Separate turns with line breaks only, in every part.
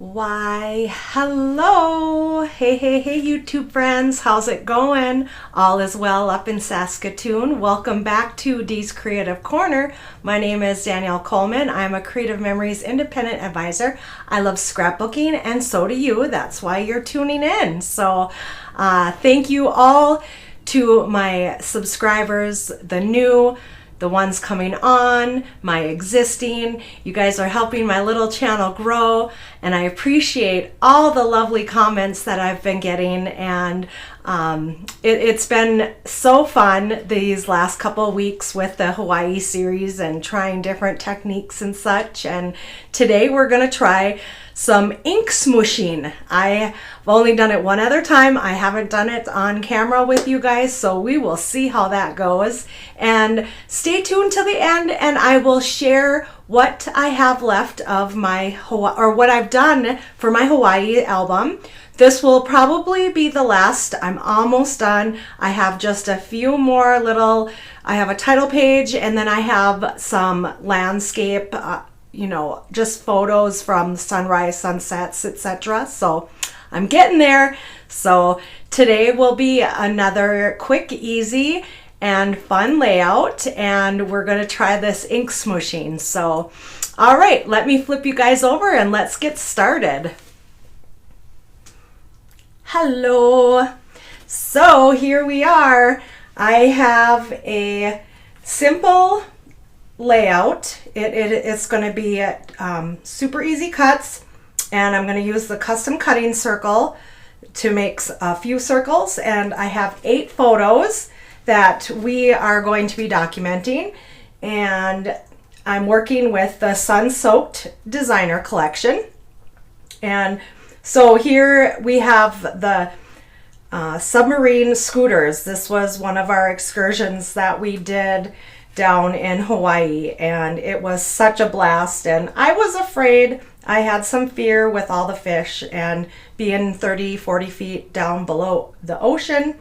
Why, hello! Hey, YouTube friends, how's it going? All is well up in Saskatoon. Welcome back to Dee's Creative Corner. My name is Danielle Coleman. I'm a Creative Memories Independent Advisor. I love scrapbooking, and so do you. That's why you're tuning in. So, thank you all to my subscribers, the ones coming on, my existing. You guys are helping my little channel grow, and I appreciate all the lovely comments that I've been getting, and it's been so fun these last couple of weeks with the Hawaii series and trying different techniques and such. And today we're going to try some ink smooshing. I've only done it one other time. I haven't done it on camera with you guys, so we will see how that goes. And stay tuned till the end, and I will share what I have left of my Hawaii, or what I've done for my Hawaii album. This will probably be the last. I'm almost done. I have just a few more I have a title page, and then I have some landscape, just photos from sunrise, sunsets, etc. So I'm getting there. So today will be another quick, easy, and fun layout, and we're going to try this ink smooshing. So, all right, let me flip you guys over and let's get started. Hello. So here we are. I have a simple layout. It's going to be super easy cuts, and I'm going to use the custom cutting circle to make a few circles, and I have 8 photos that we are going to be documenting, and I'm working with the Sun-Soaked Designer Collection. And so here we have the submarine scooters. This was one of our excursions that we did down in Hawaii, and it was such a blast. And I was afraid, I had some fear with all the fish and being 30-40 feet down below the ocean.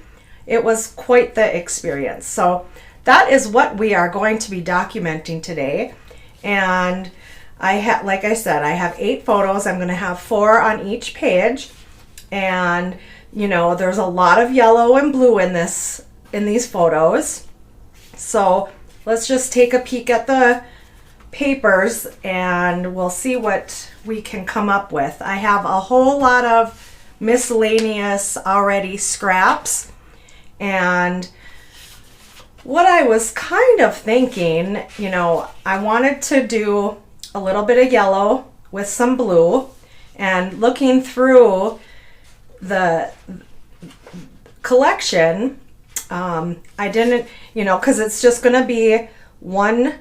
It was quite the experience. So that is what we are going to be documenting today. And like I said, I have 8 photos. I'm going to have 4 on each page, and there's a lot of yellow and blue in these photos. So let's just take a peek at the papers and we'll see what we can come up with. I have a whole lot of miscellaneous already scraps, and what I was kind of thinking, I wanted to do a little bit of yellow with some blue, and looking through the collection, I didn't, because it's just going to be one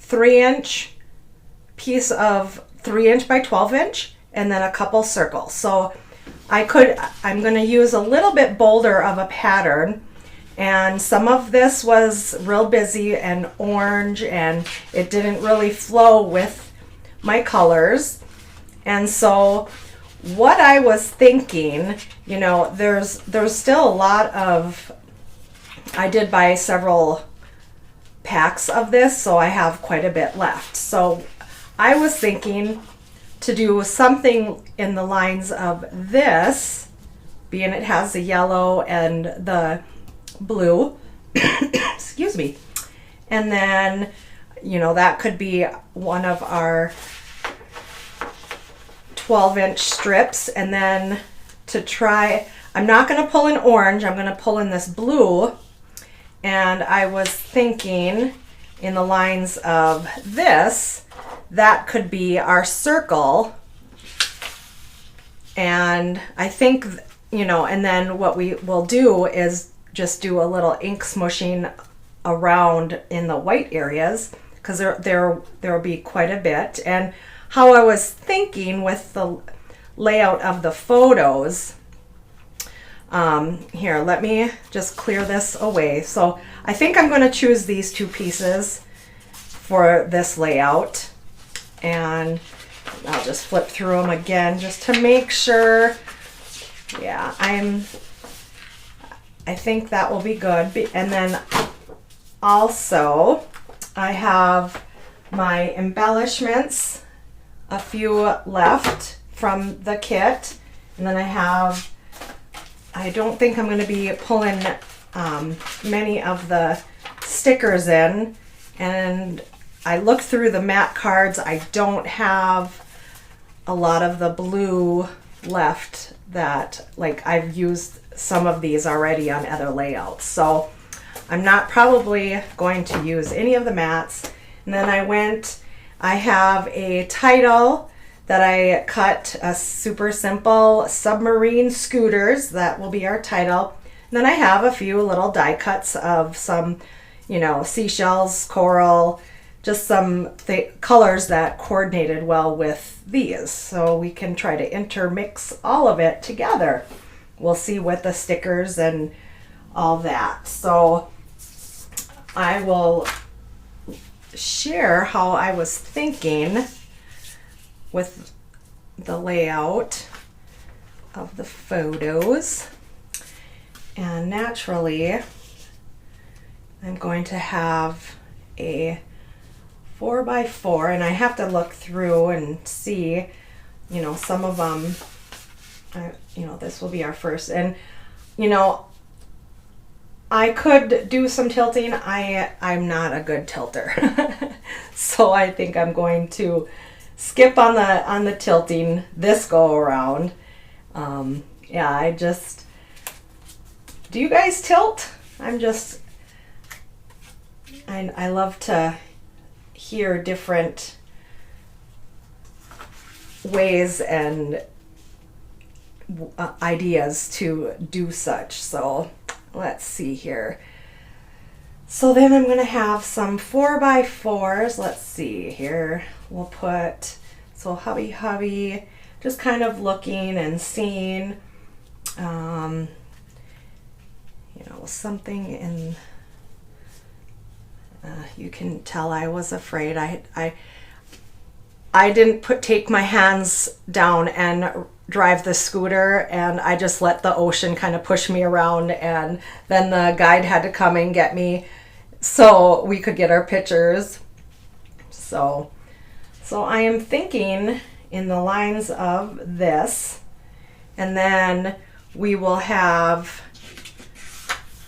3-inch piece of 3-inch by 12-inch, and then a couple circles. So I'm going to use a little bit bolder of a pattern, and some of this was real busy and orange, and it didn't really flow with my colors. And so what I was thinking, there's still a lot of, I did buy several packs of this, so I have quite a bit left. So I was thinking to do something in the lines of this, being it has the yellow and the blue, excuse me. And then, that could be one of our 12-inch strips. And then I'm not going to pull in orange, I'm going to pull in this blue. And I was thinking in the lines of this, that could be our circle. And I think, and then what we will do is just do a little ink smooshing around in the white areas, because there will be quite a bit. And how I was thinking with the layout of the photos, here, let me just clear this away. So I think I'm going to choose these 2 pieces for this layout, and I'll just flip through them again just to make sure. Yeah, I think that will be good. And then also I have my embellishments, a few left from the kit. And then I don't think I'm going to be pulling many of the stickers in. And I looked through the matte cards. I don't have a lot of the blue left that, like, I've used some of these already on other layouts. So I'm not probably going to use any of the mattes. And then I have a title that I cut, a super simple submarine scooters. That will be our title. And then I have a few little die cuts of some, you know, seashells, coral, just some colors that coordinated well with these. So we can try to intermix all of it together. We'll see with the stickers and all that. So I will share how I was thinking with the layout of the photos. And naturally, I'm going to have a 4x4, and I have to look through and see, you know, some of them, you know, this will be our first. And, you know, I could do some tilting. I'm not a good tilter. So I think I'm going to skip on the tilting this go around. Yeah, do you guys tilt? I love to hear different ways and ideas to do such. So let's see here. So then I'm going to have some 4x4s. Let's see here. We'll put, so hubby, just kind of looking and seeing, you know, something in, you can tell I was afraid. I didn't take my hands down and drive the scooter, and I just let the ocean kind of push me around, and then the guide had to come and get me so we could get our pictures. So I am thinking in the lines of this, and then we will have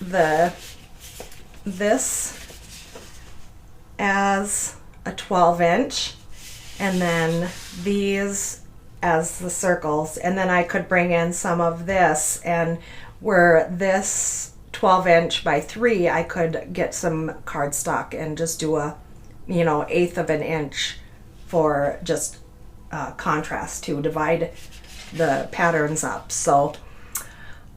this as a 12-inch, and then these as the circles, and then I could bring in some of this, and where this 12-inch by 3, I could get some cardstock and just do a, you know, 1/8 of an inch for just contrast to divide the patterns up. So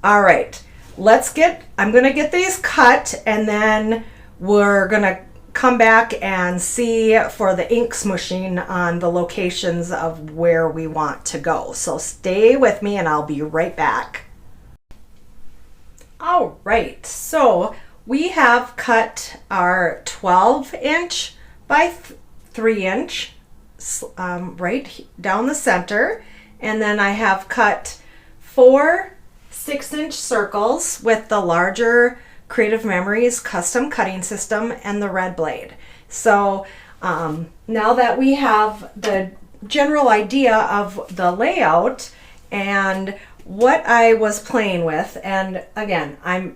all right, I'm gonna get these cut, and then we're gonna come back and see for the ink smooshing on the locations of where we want to go. So stay with me and I'll be right back. All right, so we have cut our 12-inch by 3-inch right down the center, and then I have cut 4 6-inch circles with the larger Creative Memories custom cutting system and the red blade. So now that we have the general idea of the layout and what I was playing with, and again, I'm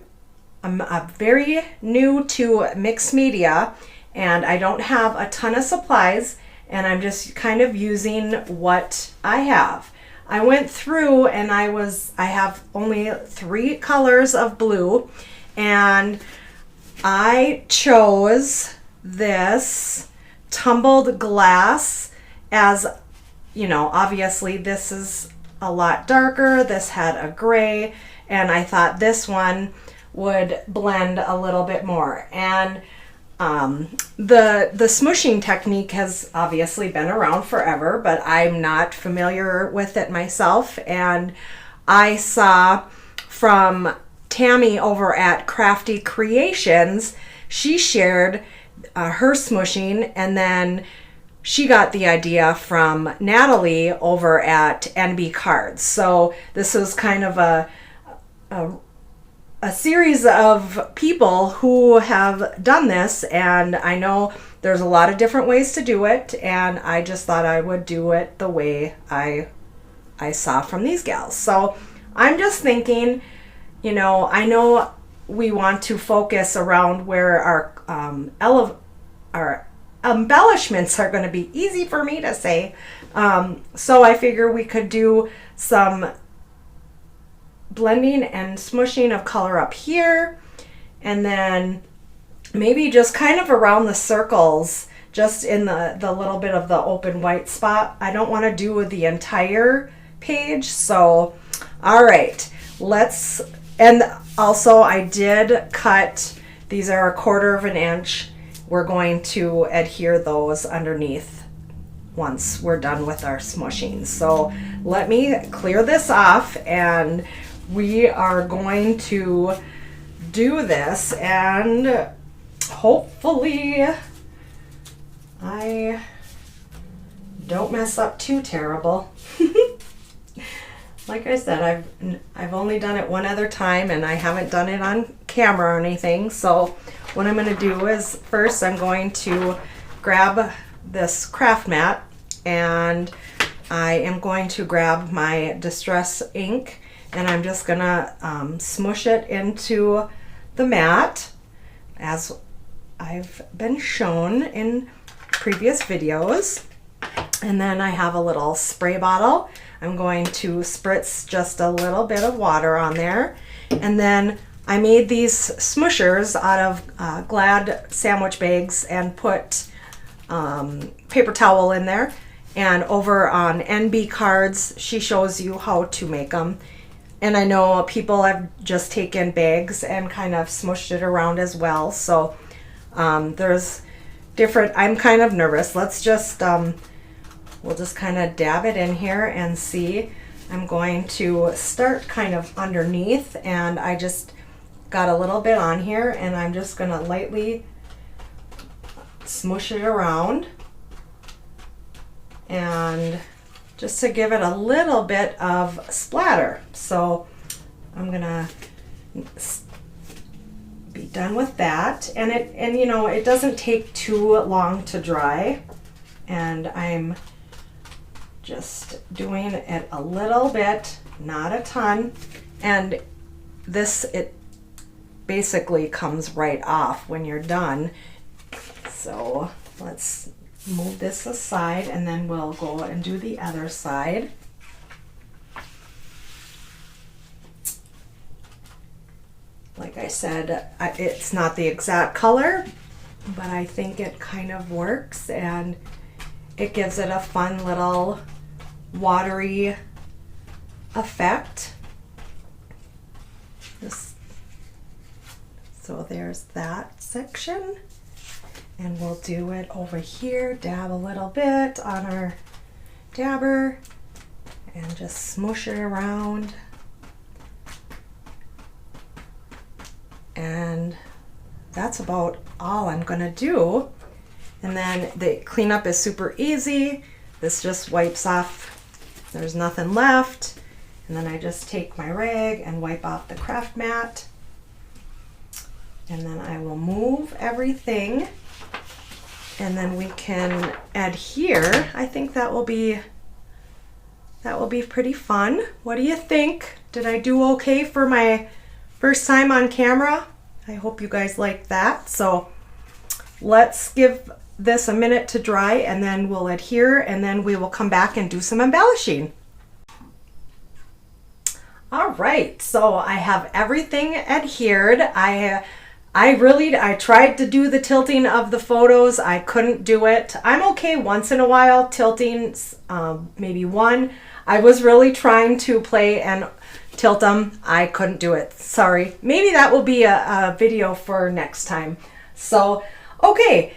very new to mixed media, and I don't have a ton of supplies, and I'm just kind of using what I have. I went through and I have only 3 colors of blue, and I chose this tumbled glass as, you know, obviously this is a lot darker. This had a gray, and I thought this one would blend a little bit more. And the smooshing technique has obviously been around forever, but I'm not familiar with it myself. And I saw from Tammy over at Crafty Creations, she shared her smooshing, and then she got the idea from Natalie over at NB Cards. So this was kind of a series of people who have done this, and I know there's a lot of different ways to do it, and I just thought I would do it the way I I saw from these gals. So I'm just thinking, you know, I know we want to focus around where our embellishments are going to be easy for me to say. So I figure we could do some blending and smooshing of color up here, and then maybe just kind of around the circles, just in the little bit of the open white spot. I don't want to do the entire page. So all right, and also I did cut, these are 1/4 of an inch. We're going to adhere those underneath once we're done with our smooshing. So let me clear this off, and we are going to do this, and hopefully I don't mess up too terrible. Like I said, I've only done it one other time, and I haven't done it on camera or anything. So what I'm going to do is, first I'm going to grab this craft mat, and I am going to grab my Distress ink, and I'm just going to smoosh it into the mat as I've been shown in previous videos. And then I have a little spray bottle. I'm going to spritz just a little bit of water on there. And then I made these smooshers out of Glad sandwich bags and put paper towel in there. And over on NB cards, she shows you how to make them. And I know people have just taken bags and kind of smushed it around as well. So there's different, I'm kind of nervous. Let's just, we'll just kind of dab it in here and see. I'm going to start kind of underneath, and I just got a little bit on here, and I'm just going to lightly smoosh it around, and just to give it a little bit of splatter. So I'm going to be done with that, and you know, it doesn't take too long to dry, and I'm just doing it a little bit, not a ton, and this, it basically comes right off when you're done. So let's move this aside, and then we'll go and do the other side. Like I said, it's not the exact color, but I think it kind of works, and it gives it a fun little watery effect. So there's that section, and we'll do it over here, dab a little bit on our dabber, and just smoosh it around. And that's about all I'm gonna do. And then the cleanup is super easy. This just wipes off, there's nothing left. And then I just take my rag and wipe off the craft mat. And then I will move everything, and then we can adhere. I think that will be pretty fun. What do you think? Did I do okay for my first time on camera? I hope you guys like that. So let's give this a minute to dry, and then we'll adhere, and then we will come back and do some embellishing. All right, so I have everything adhered. I tried to do the tilting of the photos. I couldn't do it. I'm okay once in a while tilting, maybe one. I was really trying to play and tilt them. I couldn't do it. Sorry. Maybe that will be a video for next time. So, okay,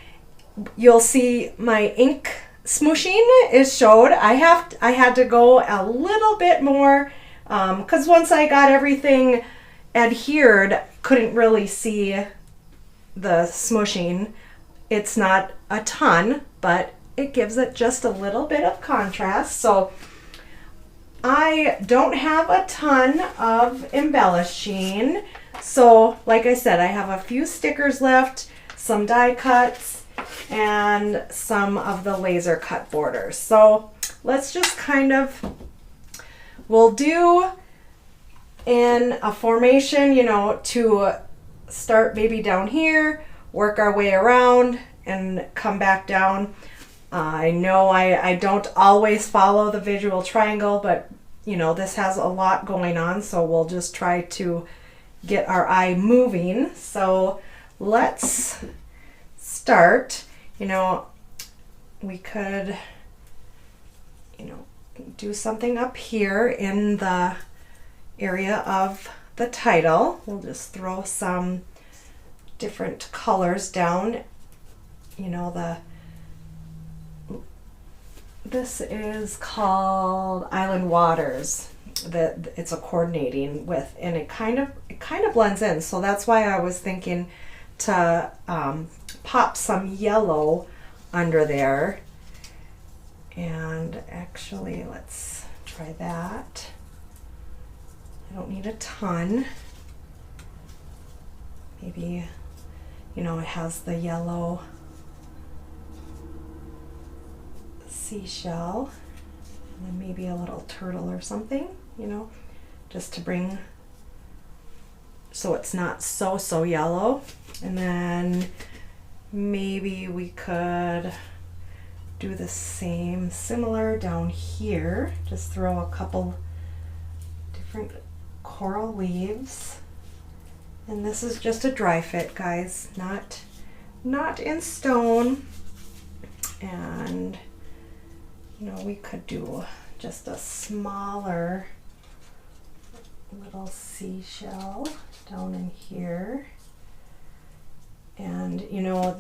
you'll see my ink smooshing is showed. I had to go a little bit more because once I got everything adhered, couldn't really see the smooshing. It's not a ton, but it gives it just a little bit of contrast. So I don't have a ton of embellishing. So like I said, I have a few stickers left, some die cuts, and some of the laser cut borders. So let's just kind of we'll do in a formation, you know, to start maybe down here, work our way around and come back down. I know I don't always follow the visual triangle, but you know, this has a lot going on, so we'll just try to get our eye moving. So let's start. You know, we could, you know, do something up here in the area of the title. We'll just throw some different colors down. You know, this is called Island Waters. That it's a coordinating with, and it kind of blends in. So that's why I was thinking to pop some yellow under there. And actually, let's try that. I don't need a ton. Maybe, you know, it has the yellow seashell, and then maybe a little turtle or something, you know, just to bring, so it's not so yellow. And then maybe we could do the same, similar down here. Just throw a couple different coral leaves. And this is just a dry fit, guys, not in stone. And you know, we could do just a smaller little seashell down in here. And you know,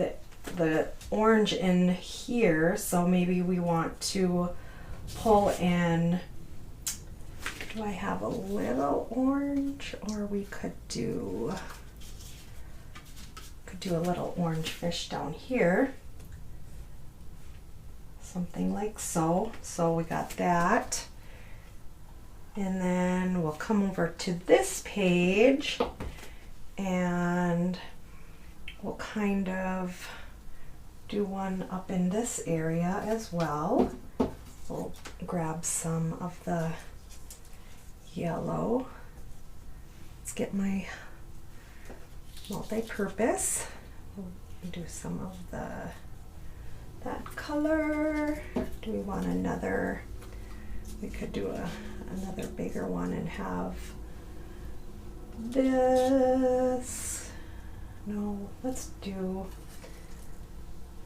the orange in here, so maybe we want to pull in, do I have a little orange, or we could do a little orange fish down here. Something like so. So we got that. And then we'll come over to this page and we'll kind of do one up in this area as well. We'll grab some of the yellow. Let's get my multi-purpose. We'll do some of that color. Do we want another? We could do another bigger one and have this. No, let's do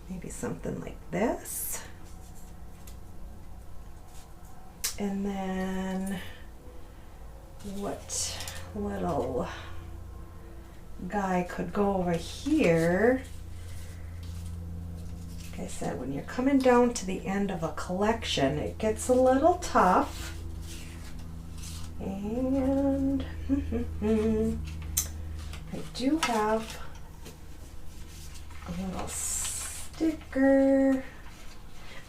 maybe something like this. And then what little guy could go over here? Like I said, when you're coming down to the end of a collection, it gets a little tough. And I do have a little sticker.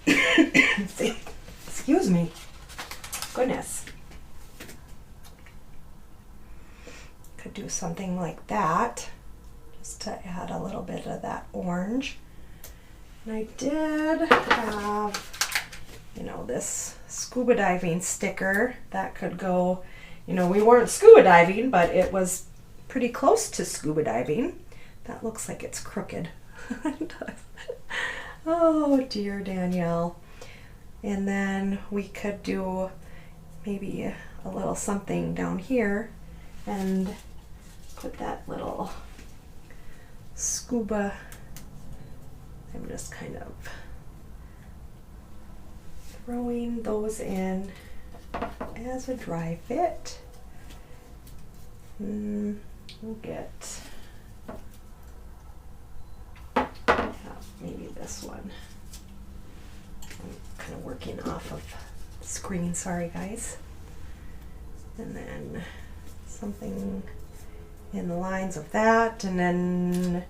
Excuse me. Goodness. Could do something like that, just to add a little bit of that orange. And I did have, you know, this scuba diving sticker that could go, you know, we weren't scuba diving, but it was pretty close to scuba diving. That looks like it's crooked. Oh dear, Danielle. And then we could do maybe a little something down here and put that little scuba. I'm just kind of throwing those in as a dry fit. We'll get maybe this one. I'm kind of working off of the screen, sorry guys. And then something in the lines of that, and then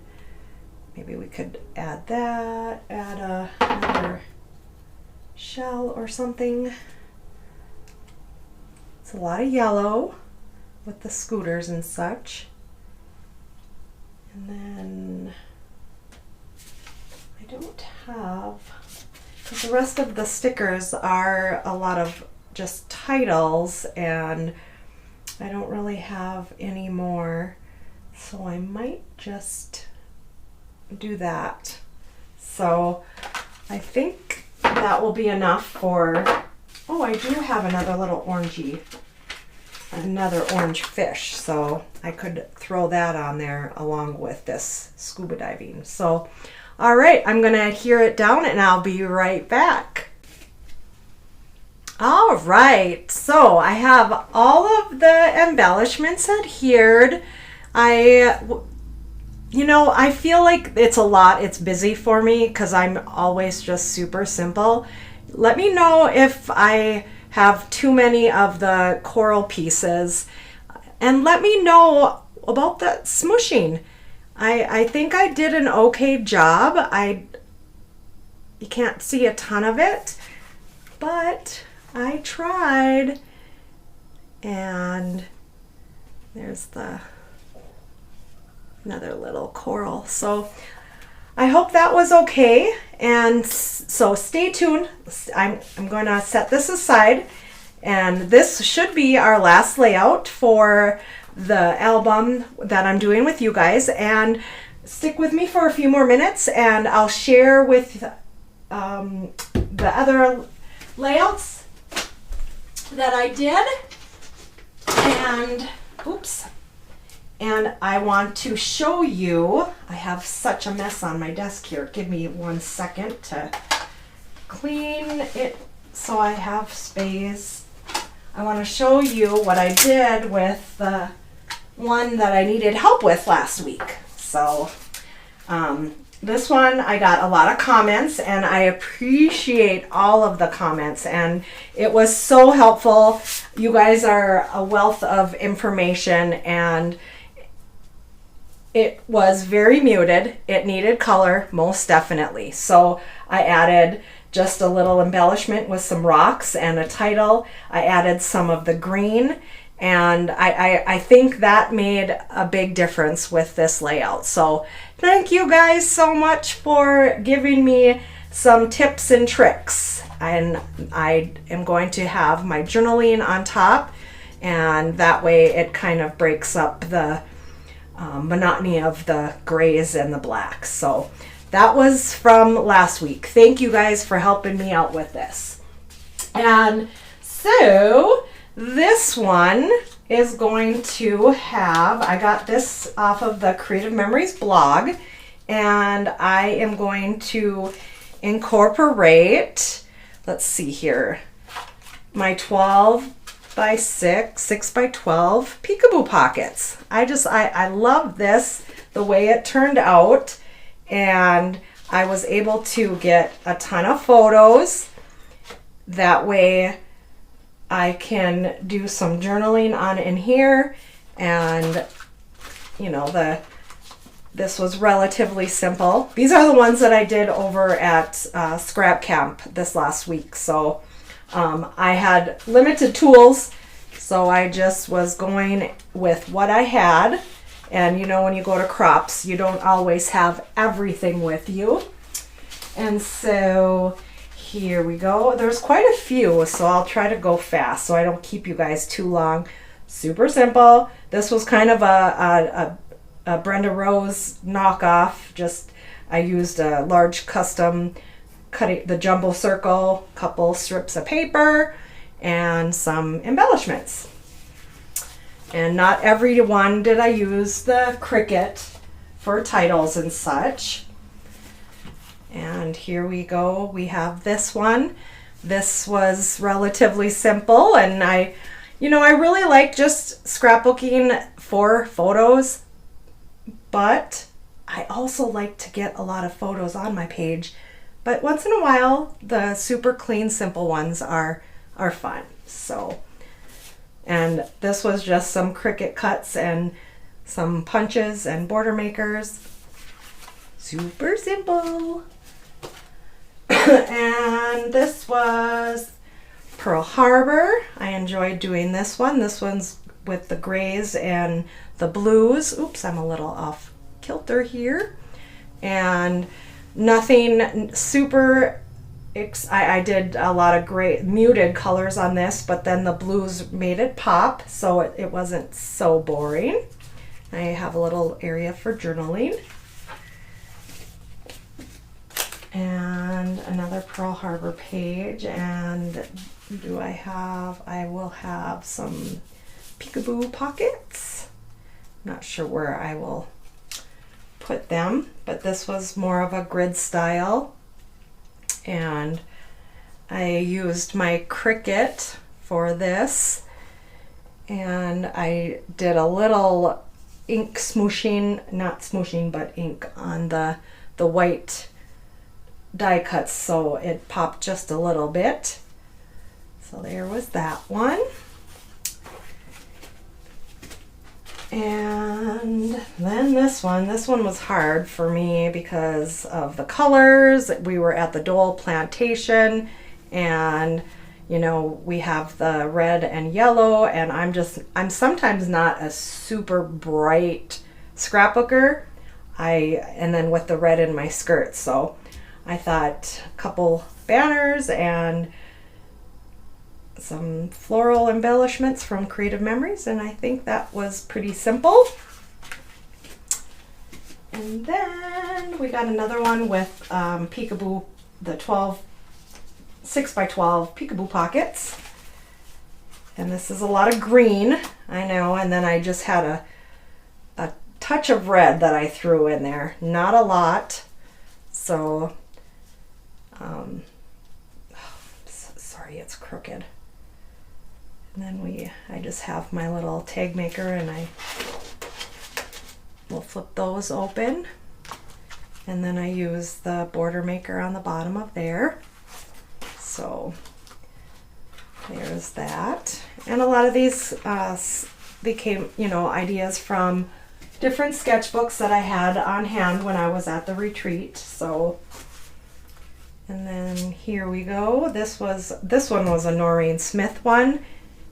maybe we could add that, add another shell or something. It's a lot of yellow with the scooters and such. And then I don't have, because the rest of the stickers are a lot of just titles, and I don't really have any more, so I might just do that. So I think that will be enough for, oh, I do have another little another orange fish, so I could throw that on there along with this scuba diving. So all right, I'm gonna adhere it down and I'll be right back. All right, so I have all of the embellishments adhered. You know, I feel like it's a lot. It's busy for me because I'm always just super simple. Let me know if I have too many of the coral pieces, and let me know about the smooshing. I think I did an okay job. You can't see a ton of it, but I tried. And there's another little coral. So I hope that was okay. And so stay tuned. I'm going to set this aside, and this should be our last layout for the album that I'm doing with you guys. And stick with me for a few more minutes and I'll share with the other layouts that I did. And oops. And I want to show you, I have such a mess on my desk here. Give me 1 second to clean it so I have space. I want to show you what I did with the one that I needed help with last week. So this one, I got a lot of comments, and I appreciate all of the comments, and it was so helpful. You guys are a wealth of information, and it was very muted. It needed color, most definitely. So I added just a little embellishment with some rocks and a title. I added some of the green, and I think that made a big difference with this layout. So thank you guys so much for giving me some tips and tricks. And I am going to have my journaling on top, and that way it kind of breaks up the monotony of the grays and the blacks. So that was from last week. Thank you guys for helping me out with this. And so this one is going to have, I got this off of the Creative Memories blog, and I am going to incorporate, let's see here, my 12 by 6 by 12 peekaboo pockets. I love this, the way it turned out, and I was able to get a ton of photos. That way I can do some journaling on in here, and you know, this was relatively simple. These are the ones that I did over at Scrap Camp this last week. So I had limited tools, so I just was going with what I had. And you know, when you go to crops, you don't always have everything with you. And so here we go. There's quite a few, so I'll try to go fast so I don't keep you guys too long. Super simple. This was kind of a Brenda Rose knockoff. Just I used a large custom cutting, the jumbo circle, couple strips of paper, and some embellishments. And not every one did I use the Cricut for titles and such. And here we go. We have this one. This was relatively simple, and I really like just scrapbooking for photos, but I also like to get a lot of photos on my page. But once in a while, the super clean, simple ones are fun. So, and this was just some Cricut cuts and some punches and border makers. Super simple. And this was Pearl Harbor. I enjoyed doing this one. This one's with the grays and the blues. Oops, I'm a little off kilter here. And nothing super I did a lot of great muted colors on this, but then the blues made it pop, so it wasn't so boring. I have a little area for journaling. And another Pearl Harbor page, and I will have some peekaboo pockets. Not sure where I will put them, but this was more of a grid style. And I used my Cricut for this, and I did a little ink smooshing, not smooshing, but ink on the white die cuts, so it popped just a little bit. So there was that one. And then this one was hard for me because of the colors. We were at the Dole plantation, and you know, we have the red and yellow, and I'm sometimes not a super bright scrapbooker. And then with the red in my skirt, so I thought a couple banners and some floral embellishments from Creative Memories, and I think that was pretty simple. And then we got another one with peekaboo, the 6x12 peekaboo pockets, and this is a lot of green, I know, and then I just had a touch of red that I threw in there, not a lot. So sorry, it's crooked. And then I just have my little tag maker, and I will flip those open, and then I use the border maker on the bottom of there. So there's that. And a lot of these became, you know, ideas from different sketchbooks that I had on hand when I was at the retreat. So, and then here we go. This one was a Noreen Smith one.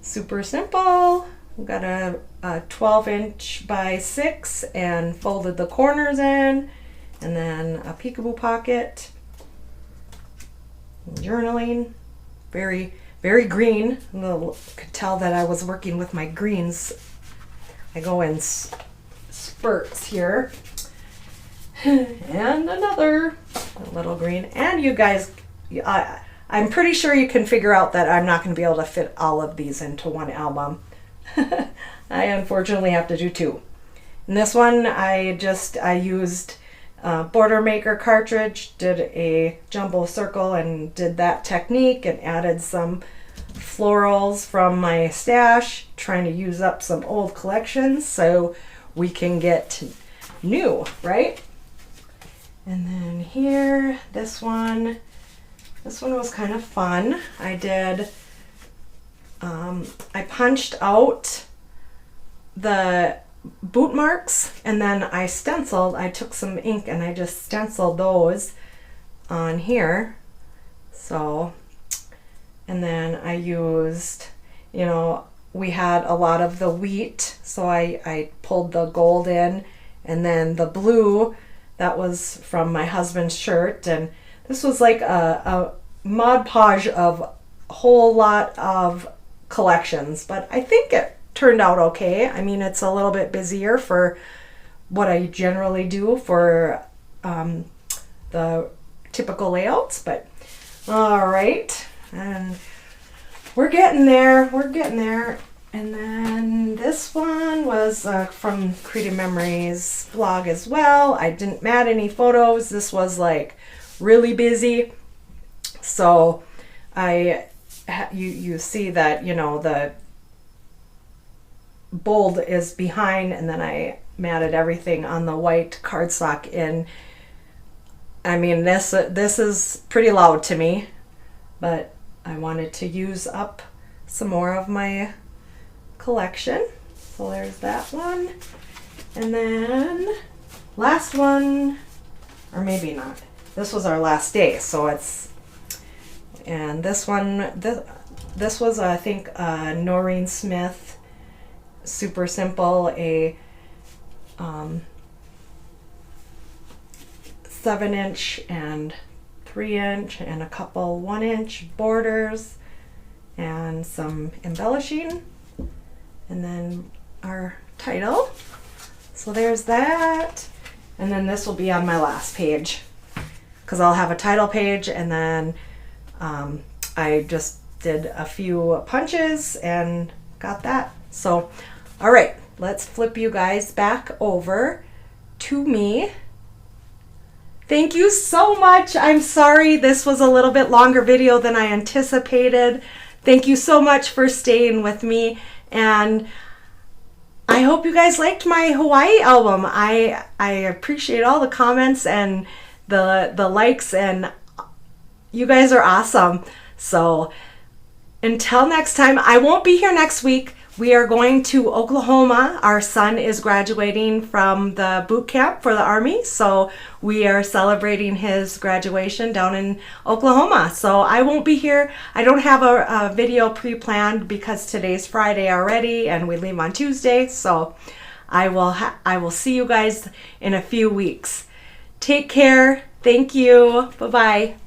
Super simple. We got a 12-inch by 6 and folded the corners in, and then a peekaboo pocket. Journaling, very, very green. Could tell that I was working with my greens. I go in spurts here. And another little green. And you guys, I'm pretty sure you can figure out that I'm not going to be able to fit all of these into one album. I unfortunately have to do two. And this one, I used border maker cartridge, did a jumbo circle and did that technique, and added some florals from my stash, trying to use up some old collections so we can get new, right? And then here, this one was kind of fun. I did, I punched out the boot marks, and then I took some ink and I just stenciled those on here. So, and then I used, you know, we had a lot of the wheat, so I pulled the gold in, and then the blue, that was from my husband's shirt. And this was like a Mod Podge of a whole lot of collections, but I think it turned out okay. I mean, it's a little bit busier for what I generally do for the typical layouts, but all right. And we're getting there. And then this one was from Creative Memories blog as well. I didn't add any photos. This was like really busy. So you see that, you know, the bold is behind, and then I matted everything on the white cardstock in. I mean, this is pretty loud to me, but I wanted to use up some more of my collection. So there's that one. And then last one, or maybe not. This was our last day, so and this one, this was, I think, Noreen Smith, super simple, a 7-inch and 3-inch and a couple 1-inch borders and some embellishing, and then our title. So there's that, and then this will be on my last page because I'll have a title page, and then I just did a few punches and got that. So all right, let's flip you guys back over to me. Thank you so much. I'm sorry this was a little bit longer video than I anticipated. Thank you so much for staying with me, and I hope you guys liked my Hawaii album. I appreciate all the comments and the likes, and you guys are awesome. So until next time, I won't be here next week. We are going to Oklahoma. Our son is graduating from the boot camp for the Army, so we are celebrating his graduation down in Oklahoma. So I won't be here. I don't have a video pre-planned because today's Friday already and we leave on Tuesday. So I will see you guys in a few weeks. Take care. Thank you. Bye-bye.